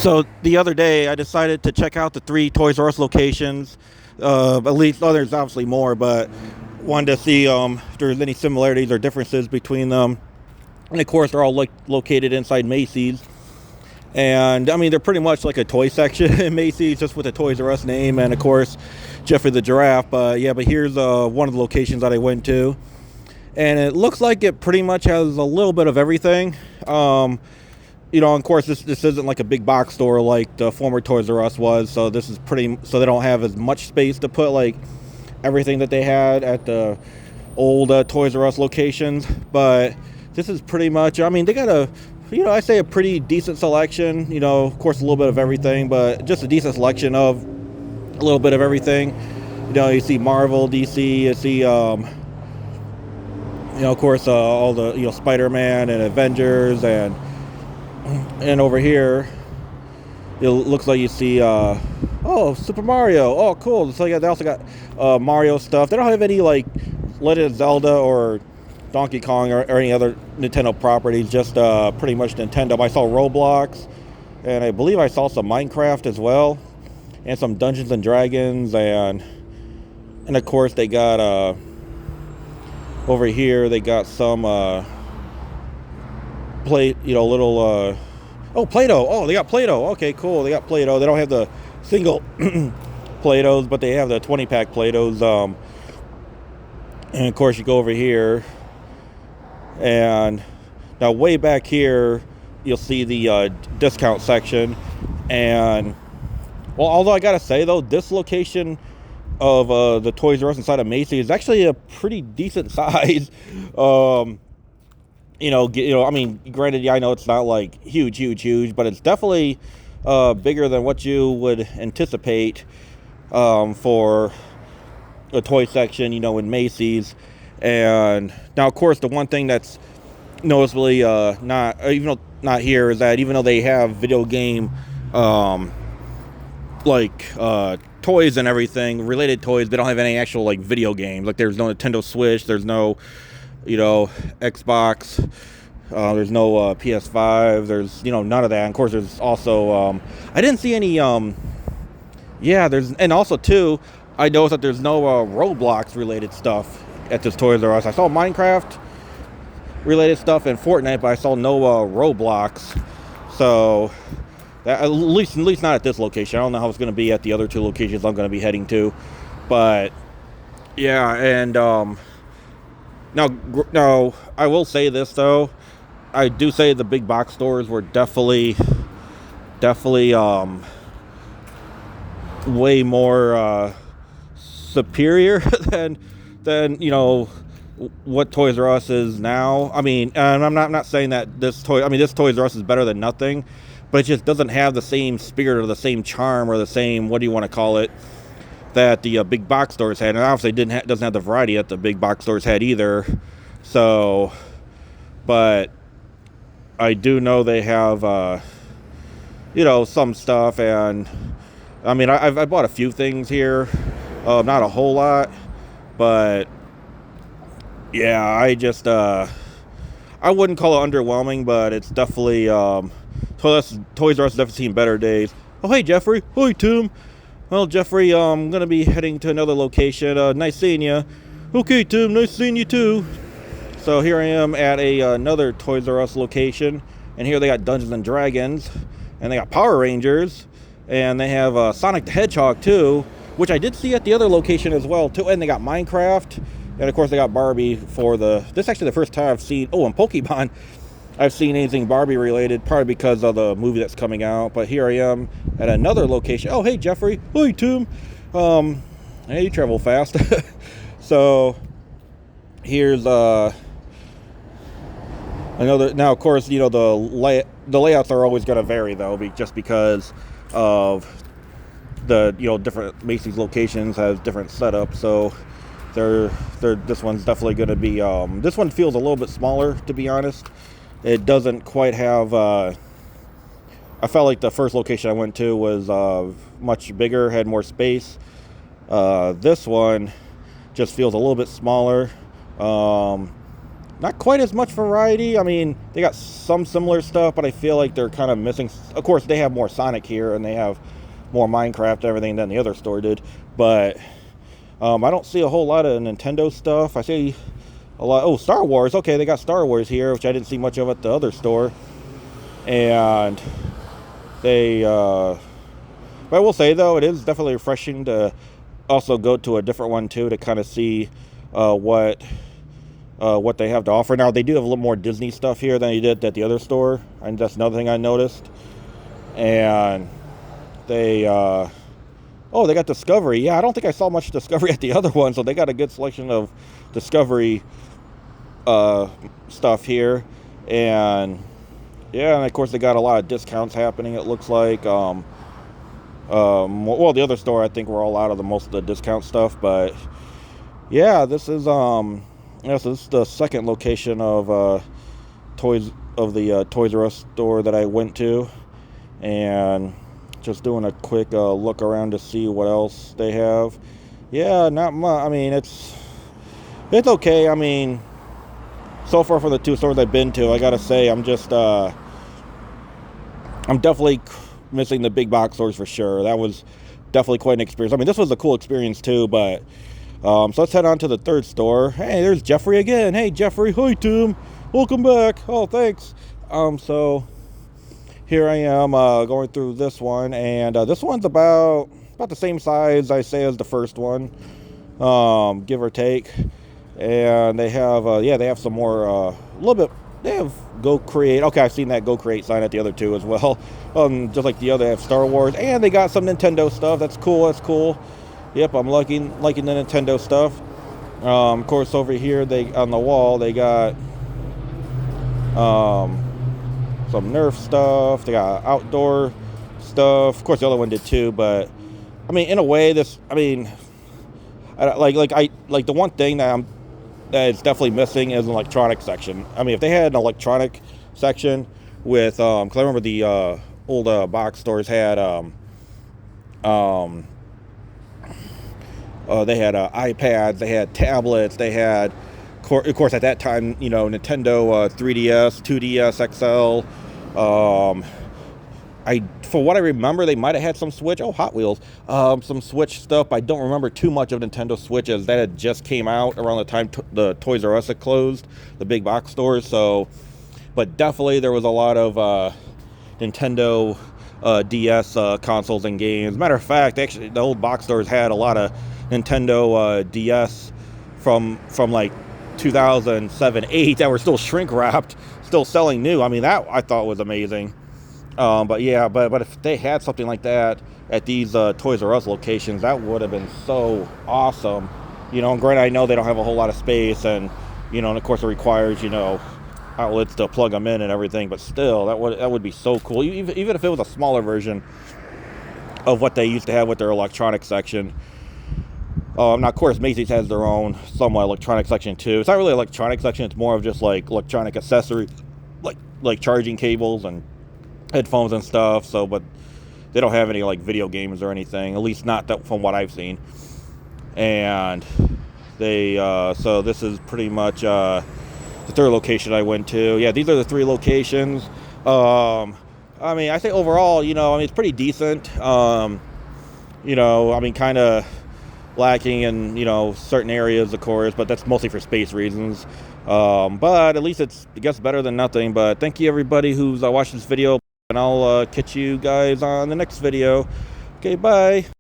So the other day, I decided to check out the three Toys R Us locations. At least, oh, there's obviously more, but wanted to see if there's any similarities or differences between them. And of course, they're all located inside Macy's. And I mean, they're pretty much like a toy section in Macy's, just with the Toys R Us name, and of course, Jeffrey the Giraffe. But yeah, but here's one of the locations that I went to, and it looks like it pretty much has a little bit of everything. Of course, this isn't like a big box store like the former Toys R Us was. So this is so they don't have as much space to put like everything that they had at the old Toys R Us locations. But this is pretty much, I mean, they got I say a pretty decent selection. Of course, a little bit of everything, but just a decent selection of a little bit of everything. You see Marvel, DC, you see, of course, all the, Spider-Man and Avengers, and over here, it looks like you see, Super Mario. Oh, cool. So they also got Mario stuff. They don't have any, like, Legend of Zelda or Donkey Kong or any other Nintendo properties, just pretty much Nintendo. I saw Roblox, and I believe I saw some Minecraft as well, and some Dungeons and Dragons, and of course they got, over here, they got some, Play-Doh. Oh, they got Play-Doh. Okay, cool. They got Play-Doh. They don't have the single Play-Dohs, but they have the 20-pack Play-Dohs. And of course, you go over here, and now way back here, you'll see the discount section. And well, although I gotta say though, this location of the Toys R Us inside of Macy's is actually a pretty decent size. I mean, granted, yeah, I know it's not like huge, but it's definitely bigger than what you would anticipate for a toy section, in Macy's. And now, of course, the one thing that's noticeably not here is that even though they have video game toys and everything, related toys, they don't have any actual like video games. Like there's no Nintendo Switch, there's no Xbox, there's no PS5, there's none of that. And of course there's also I didn't see any and also too, I noticed that there's no Roblox related stuff at this Toys R Us. I saw Minecraft related stuff and Fortnite, but I saw no Roblox. So that, at least not at this location. I don't know how it's going to be at the other two locations I'm going to be heading to, but yeah. And now, I will say this though. I do say the big box stores were definitely way more superior than what Toys R Us is now. I mean, and I'm not saying that this Toys R Us is better than nothing, but it just doesn't have the same spirit or the same charm or the same, what do you want to call it, that the big box stores had. And obviously doesn't have the variety that the big box stores had either. So, but I do know they have some stuff. And I mean, I bought a few things here, not a whole lot, but yeah, I just I wouldn't call it underwhelming, but it's definitely Toys R Us definitely seen better days. Oh, hey Jeffrey. Hi Tim. Well, Jeffrey, I'm going to be heading to another location. Nice seeing you. Okay, Tim, nice seeing you too. So here I am at another Toys R Us location. And here they got Dungeons and Dragons. And they got Power Rangers. And they have Sonic the Hedgehog too, which I did see at the other location as well too. And they got Minecraft. And of course they got Barbie this is actually the first time I've seen, and Pokemon. I've seen anything Barbie related, probably because of the movie that's coming out. But here I am at another location. Oh, hey, Jeffrey. Hi, Tim. Hey, you travel fast. So here's another. Now, of course, the layouts are always going to vary, though, just because of the different Macy's locations has different setups. So this one's definitely going to be. This one feels a little bit smaller, to be honest. It doesn't quite have, I felt like the first location I went to was much bigger, had more space. This one just feels a little bit smaller. not quite as much variety. I mean, they got some similar stuff, but I feel like they're kind of missing. Of course, they have more Sonic here, and they have more Minecraft and everything than the other store did. But I don't see a whole lot of Nintendo stuff. I see a lot. Oh, Star Wars. Okay, they got Star Wars here, which I didn't see much of at the other store. And they, but I will say though, it is definitely refreshing to also go to a different one too to kind of see what they have to offer. Now they do have a little more Disney stuff here than they did at the other store, and that's another thing I noticed. And they, oh, they got Discovery. Yeah, I don't think I saw much Discovery at the other one, so they got a good selection of Discovery stuff here. And yeah, and of course they got a lot of discounts happening, it looks like. Well, the other store, I think we're all out of most of the discount stuff, but yeah, this is this is the second location of Toys R Us store that I went to, and just doing a quick look around to see what else they have. Yeah, not much. I mean, it's okay. I mean, so far from the two stores I've been to, I gotta say, I'm definitely missing the big box stores for sure. That was definitely quite an experience. I mean, this was a cool experience too, but so let's head on to the third store. Hey, there's Jeffrey again. Hey, Jeffrey. Hi, Tim. Welcome back. Oh, thanks. So here I am going through this one, and this one's about the same size, I say, as the first one, give or take. And they have, they have some more, a little bit. They have Go Create. Okay, I've seen that Go Create sign at the other two as well. Just like the other, they have Star Wars, and they got some Nintendo stuff. That's cool. That's cool. Yep, I'm liking the Nintendo stuff. Of course, over here they on the wall they got some Nerf stuff. They got outdoor stuff. Of course, the other one did too. But I mean, in a way, this. I mean, the one thing that is definitely missing is an electronic section. I mean, if they had an electronic section with, because I remember the old box stores had they had iPads, they had tablets, they had, of course, at that time, Nintendo 3DS, 2DS XL. For what I remember, they might have had some Switch. Oh, Hot Wheels. Some Switch stuff. I don't remember too much of Nintendo Switches. That had just came out around the time the Toys R Us had closed, the big box stores. So, but definitely there was a lot of Nintendo DS consoles and games. Matter of fact, actually, the old box stores had a lot of Nintendo DS from like 2007, 8 that were still shrink wrapped, still selling new. I mean, that I thought was amazing. But yeah, but if they had something like that at these Toys R Us locations, that would have been so awesome. And granted, I know they don't have a whole lot of space, and and of course it requires outlets to plug them in and everything. But still, that would be so cool. Even if it was a smaller version of what they used to have with their electronic section. Now, of course, Macy's has their own somewhat electronic section too. It's not really electronic section; it's more of just like electronic accessory, like charging cables and headphones and stuff. So, but they don't have any like video games or anything, at least not that from what I've seen. And they so this is pretty much the third location I went to. Yeah, these are the three locations. I mean, I think overall, I mean, it's pretty decent. I mean, kind of lacking in certain areas, of course, but that's mostly for space reasons. But at least it's, I guess, better than nothing. But thank you everybody who's watched this video, and I'll catch you guys on the next video. Okay, bye.